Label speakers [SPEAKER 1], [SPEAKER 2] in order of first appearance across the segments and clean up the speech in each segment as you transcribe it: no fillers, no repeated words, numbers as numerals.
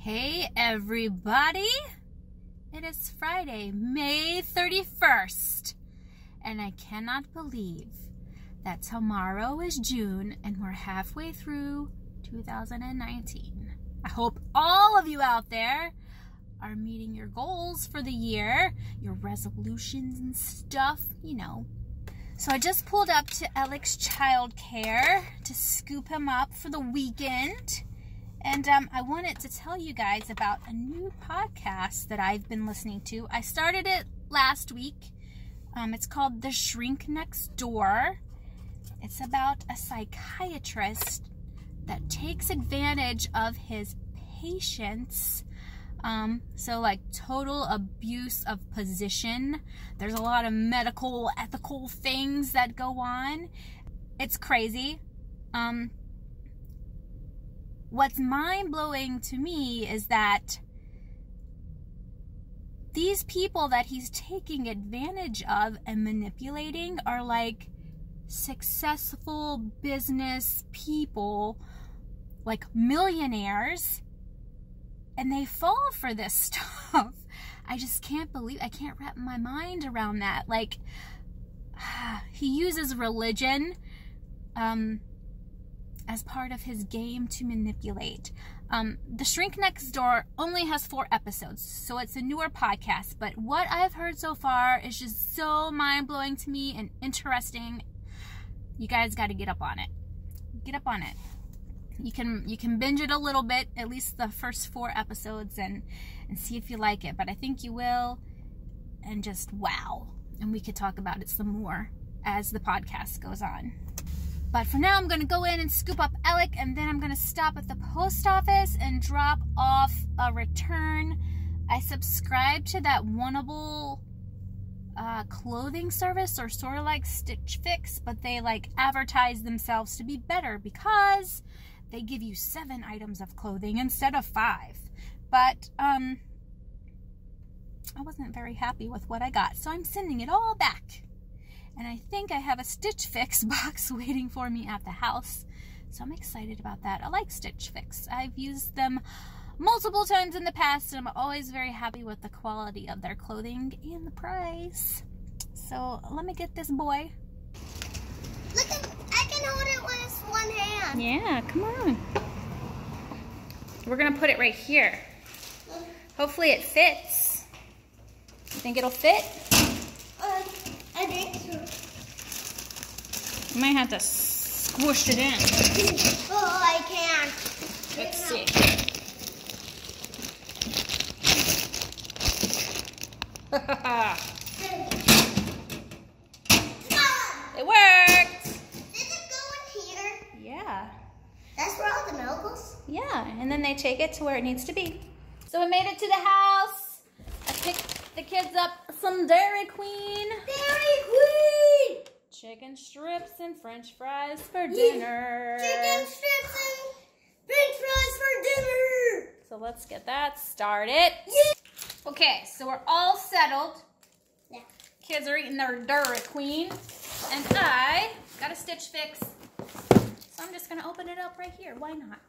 [SPEAKER 1] Hey everybody! It is Friday, May 31st, and I cannot believe that tomorrow is June and we're halfway through 2019. I hope all of you out there are meeting your goals for the year, your resolutions and stuff, you know. So I just pulled up to Alec's childcare to scoop him up for the weekend. And I wanted to tell you guys about a new podcast that I've been listening to. I started it last week. It's called The Shrink Next Door. It's about a psychiatrist that takes advantage of his patients. So like total abuse of position. There's a lot of medical, ethical things that go on. It's crazy. What's mind-blowing to me is that these people that he's taking advantage of and manipulating are like successful business people, like millionaires, and they fall for this stuff. I just can't believe, I can't wrap my mind around that. Like, he uses religion, as part of his game to manipulate. The Shrink Next Door only has 4 episodes, so it's a newer podcast, but what I've heard so far is just so mind-blowing to me and interesting. You guys got to get up on it. Get up on it. You can binge it a little bit, at least the first 4 episodes, and see if you like it, but I think you will, and just wow. And we could talk about it some more as the podcast goes on. But for now, I'm going to go in and scoop up Alec, and then I'm going to stop at the post office and drop off a return. I subscribe to that Oneable clothing service, or sort of like Stitch Fix, but they like advertise themselves to be better because they give you 7 items of clothing instead of 5. But I wasn't very happy with what I got, so I'm sending it all back. And I think I have a Stitch Fix box waiting for me at the house. So I'm excited about that. I like Stitch Fix. I've used them multiple times in the past, and I'm always very happy with the quality of their clothing and the price. So let me get this boy.
[SPEAKER 2] Look, I can hold it with one hand.
[SPEAKER 1] Yeah, come on. We're going to put it right here. Hopefully it fits. You think it'll fit?
[SPEAKER 2] I think so.
[SPEAKER 1] You might have to squish it in.
[SPEAKER 2] Oh, I can't.
[SPEAKER 1] Let's see. It worked.
[SPEAKER 2] Did it go in here?
[SPEAKER 1] Yeah.
[SPEAKER 2] That's where all the milk goes?
[SPEAKER 1] Yeah, and then they take it to where it needs to be. So we made it to the house. I picked the kids up some Dairy Queen.
[SPEAKER 2] Dairy Queen!
[SPEAKER 1] Chicken strips and French fries for dinner.
[SPEAKER 2] Chicken strips and French fries for dinner.
[SPEAKER 1] So let's get that started.
[SPEAKER 2] Yeah.
[SPEAKER 1] Okay, so we're all settled.
[SPEAKER 2] Yeah.
[SPEAKER 1] Kids are eating their Dairy Queen. And I got a Stitch Fix. So I'm just going to open it up right here. Why not?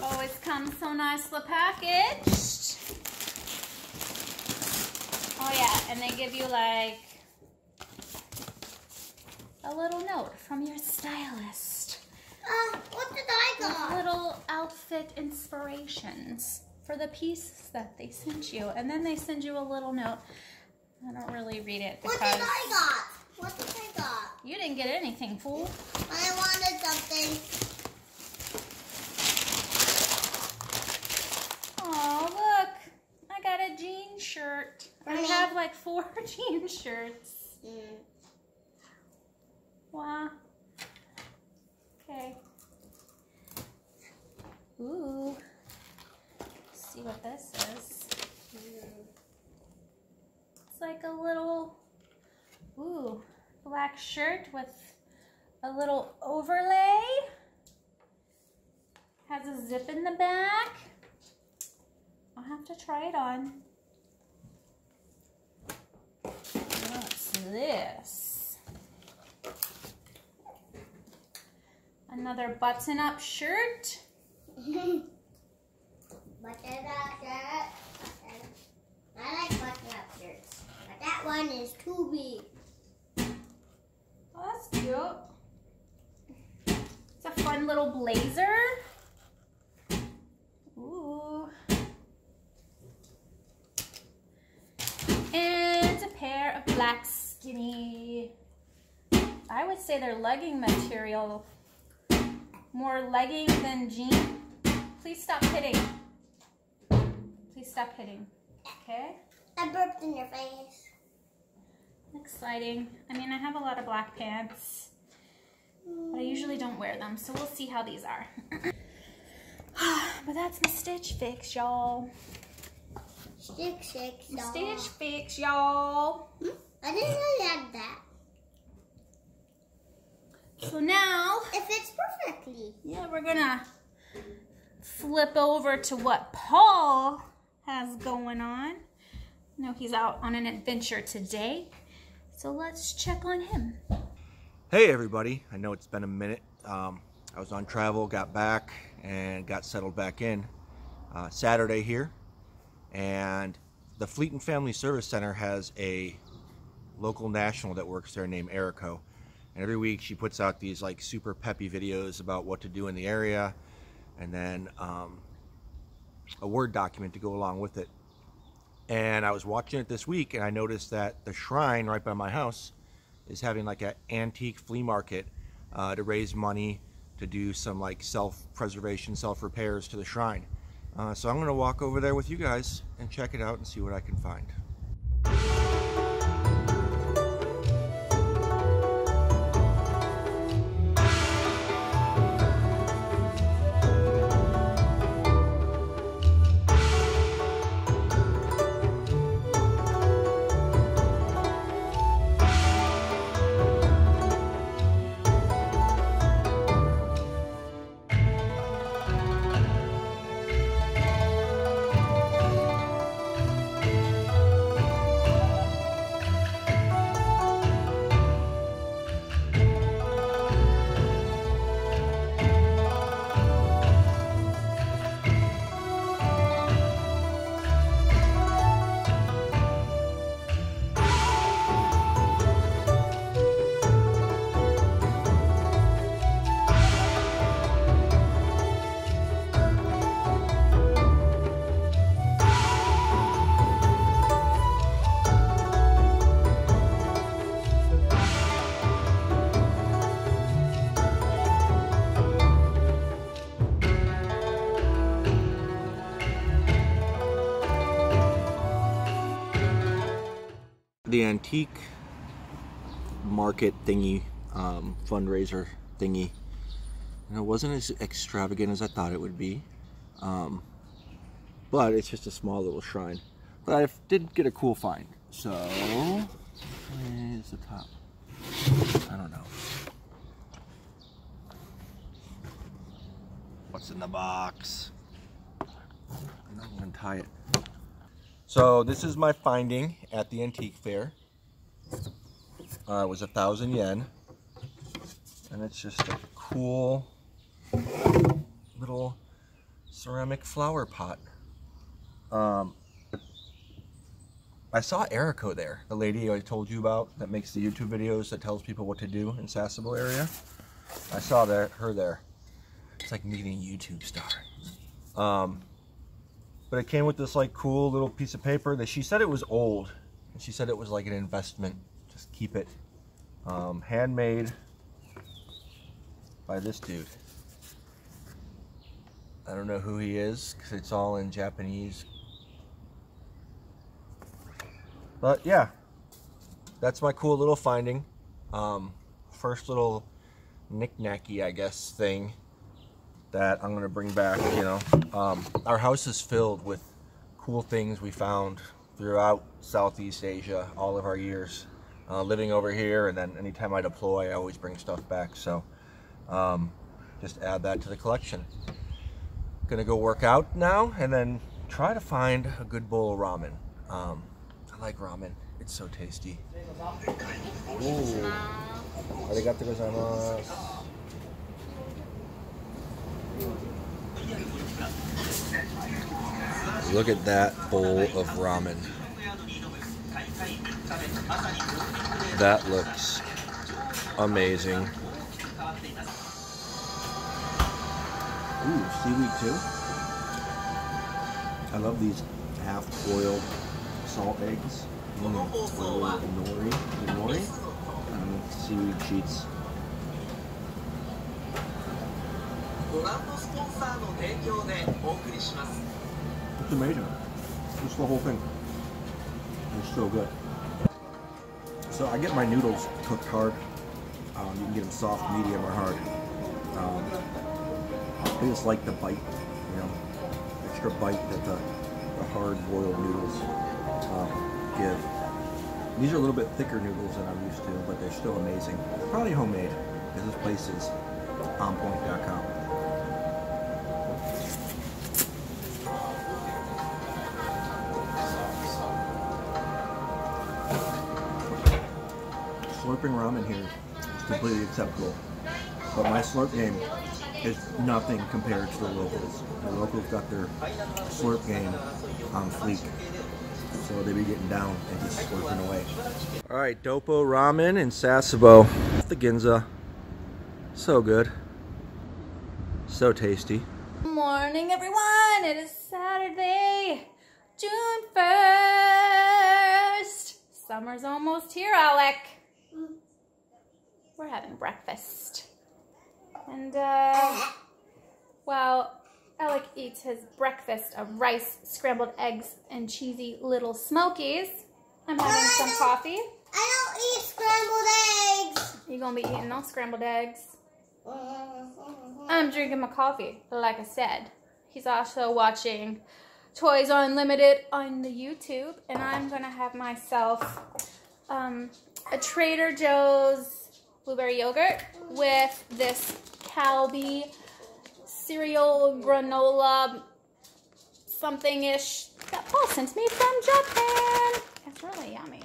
[SPEAKER 1] Always comes so nicely packaged. Oh yeah, and they give you like a little note from your stylist.
[SPEAKER 2] What did I got?
[SPEAKER 1] Little outfit inspirations for the pieces that they sent you. And then they send you a little note. I don't really read it because...
[SPEAKER 2] What did I got? What did I got?
[SPEAKER 1] You didn't get anything, fool.
[SPEAKER 2] I wanted something.
[SPEAKER 1] Oh, look. I got a jean shirt. I have like 4 jean shirts. Wow. Okay. Ooh. Let's see what this is. It's like a little, black shirt with a little overlay. Has a zip in the back. I'll have to try it on. What's this? Another button-up shirt. little blazer. Ooh. And a pair of black skinny, I would say they're legging material. More legging than jean. Please stop hitting. Please stop hitting. Okay?
[SPEAKER 2] I burped in your face.
[SPEAKER 1] Exciting. I mean, I have a lot of black pants, but I usually don't wear them, so we'll see how these are. But that's my stitch fix, y'all.
[SPEAKER 2] Stitch fix, y'all.
[SPEAKER 1] Stitch fix, y'all.
[SPEAKER 2] I didn't know you had that.
[SPEAKER 1] So now,
[SPEAKER 2] it fits perfectly.
[SPEAKER 1] Yeah, we're gonna flip over to what Paul has going on. No, he's out on an adventure today, so let's check on him.
[SPEAKER 3] Hey everybody, I know it's been a minute. I was on travel, got back, and got settled back in. Saturday here, and the Fleet and Family Service Center has a local national that works there named Erico. And every week she puts out these like super peppy videos about what to do in the area, and then a Word document to go along with it. And I was watching it this week, and I noticed that the shrine right by my house is having like an antique flea market to raise money to do some like self-preservation, self-repairs to the shrine. So I'm going to walk over there with you guys and check it out and see what I can find. The antique market thingy, fundraiser thingy, it wasn't as extravagant as I thought it would be, but it's just a small little shrine. But I did get a cool find. So where's the top? I don't know. What's in the box? I'm gonna tie it. So this is my finding at the antique fair. It was 1,000 yen, and it's just a cool little ceramic flower pot. I saw Erico there, the lady I told you about that makes the YouTube videos that tells people what to do in Sasebo area. I saw her there. It's like meeting a YouTube star. But it came with this like cool little piece of paper that she said it was old, and she said it was like an investment. Just keep it. Handmade by this dude. I don't know who he is because it's all in Japanese. But yeah, that's my cool little finding. First little knick-knacky, I guess, thing that I'm gonna bring back, you know. Our house is filled with cool things we found throughout Southeast Asia all of our years living over here, and then anytime I deploy I always bring stuff back, so just add that to the collection. Gonna go work out now and then try to find a good bowl of ramen. I like ramen, it's so tasty. Ooh. Arigatou gozaimasu. Look at that bowl of ramen. That looks amazing. Ooh, seaweed too. I love these half-boiled salt eggs. Nori. Seaweed sheets. It's amazing. Just the whole thing. It's so good. So I get my noodles cooked hard. You can get them soft, medium, or hard. I just like the bite, you know, extra bite that the hard-boiled noodles give. These are a little bit thicker noodles than I'm used to, but they're still amazing. Probably homemade, because this place is onpoint.com. Slurping ramen here is completely acceptable, but my slurp game is nothing compared to the locals. The locals got their slurp game on Fleek, so they be getting down and just slurping away. All right, Dopo ramen in Sasebo. The Ginza, so good, so tasty.
[SPEAKER 1] Good morning, everyone. It is Saturday, June 1st. Summer's almost here, Alec. We're having breakfast. And, while Alec eats his breakfast of rice, scrambled eggs, and cheesy little smokies, I'm having some coffee.
[SPEAKER 2] I don't eat scrambled eggs.
[SPEAKER 1] You gonna be eating those scrambled eggs? I'm drinking my coffee, like I said. He's also watching Toys Unlimited on the YouTube, and I'm gonna have myself a Trader Joe's blueberry yogurt with this Calbee cereal granola something-ish that Paul sent me from Japan. It's really yummy.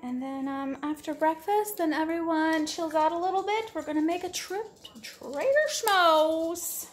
[SPEAKER 1] And then after breakfast, then everyone chills out a little bit. We're gonna make a trip to Trader Schmoes.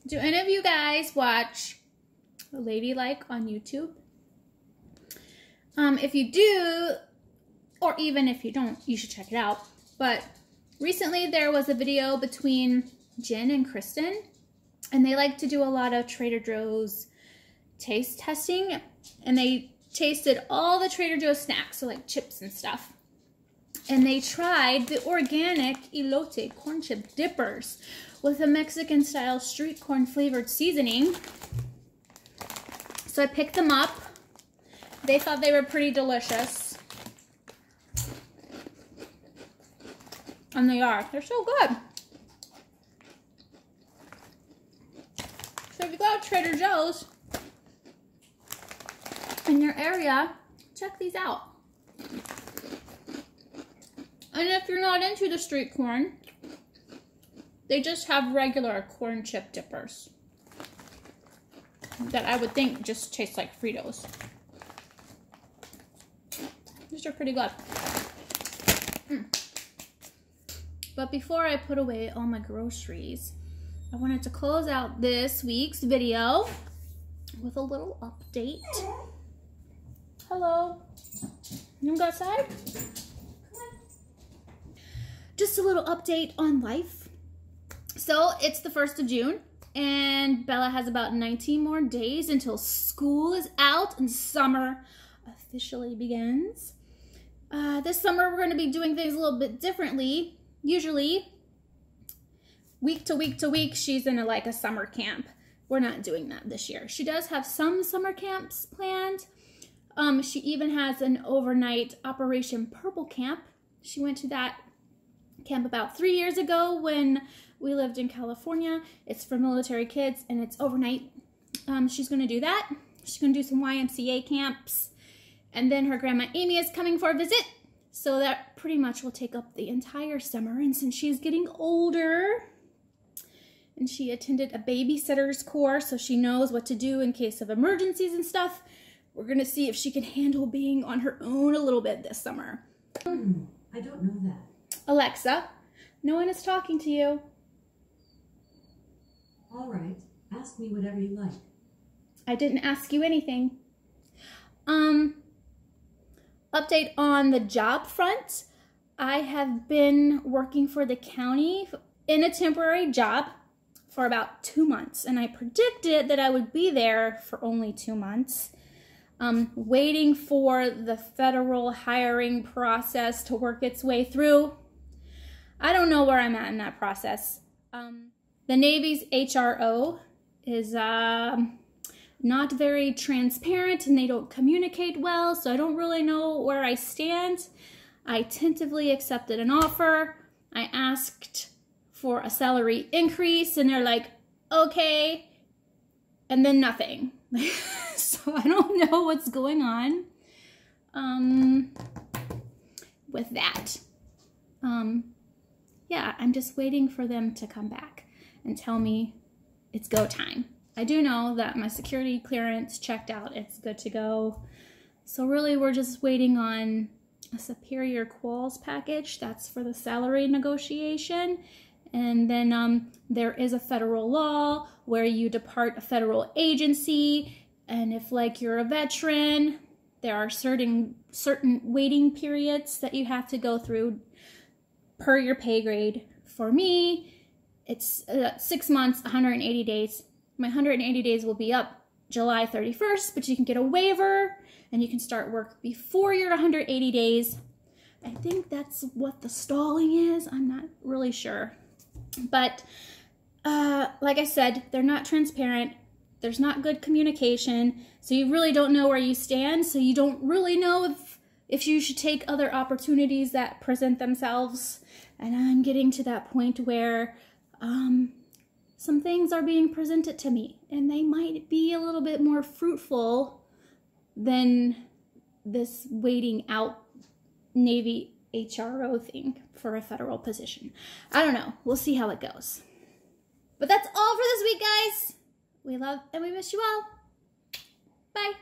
[SPEAKER 1] Do any of you guys watch Ladylike on YouTube? If you do, or even if you don't, you should check it out. But recently there was a video between Jen and Kristen, and they like to do a lot of Trader Joe's taste testing, and they tasted all the Trader Joe's snacks, so like chips and stuff. And they tried the organic elote corn chip dippers with a Mexican style street corn flavored seasoning. So I picked them up. They thought they were pretty delicious. And they are. They're so good. So if you go to Trader Joe's in your area, check these out. And if you're not into the street corn, they just have regular corn chip dippers that I would think just taste like Fritos. These are pretty good. But before I put away all my groceries, I wanted to close out this week's video with a little update. Hello. You wanna go outside? Just a little update on life. So it's the 1st of June and Bella has about 19 more days until school is out and summer officially begins. This summer we're going to be doing things a little bit differently. Usually week to week she's in a summer camp. We're not doing that this year. She does have some summer camps planned. She even has an overnight Operation Purple camp. She went to that camp about 3 years ago when we lived in California. It's for military kids and it's overnight. She's going to do that. She's going to do some YMCA camps. And then her grandma Amy is coming for a visit. So that pretty much will take up the entire summer. And since she's getting older and she attended a babysitter's course, so she knows what to do in case of emergencies and stuff, we're going to see if she can handle being on her own a little bit this summer.
[SPEAKER 4] I don't know that.
[SPEAKER 1] Alexa, no one is talking to you.
[SPEAKER 4] All right, ask me whatever you like.
[SPEAKER 1] I didn't ask you anything. Update on the job front. I have been working for the county in a temporary job for about 2 months, and I predicted that I would be there for only 2 months. Waiting for the federal hiring process to work its way through. I don't know where I'm at in that process. The Navy's HRO is not very transparent and they don't communicate well, so I don't really know where I stand. I tentatively accepted an offer. I asked for a salary increase and they're like, okay, and then nothing. So I don't know what's going on with that. Yeah, I'm just waiting for them to come back and tell me it's go time. I do know that my security clearance checked out. It's good to go. So really we're just waiting on a superior quals package. That's for the salary negotiation. And then there is a federal law where you depart a federal agency. And if you're a veteran, there are certain waiting periods that you have to go through per your pay grade. For me, it's 6 months, 180 days. My 180 days will be up July 31st, but you can get a waiver and you can start work before your 180 days. I think that's what the stalling is. I'm not really sure. But like I said, they're not transparent. There's not good communication. So you really don't know where you stand. So you don't really know if you should take other opportunities that present themselves. And I'm getting to that point where some things are being presented to me and they might be a little bit more fruitful than this waiting out Navy HRO thing for a federal position. I don't know. We'll see how it goes. But that's all for this week, guys. We love and we miss you all. Bye.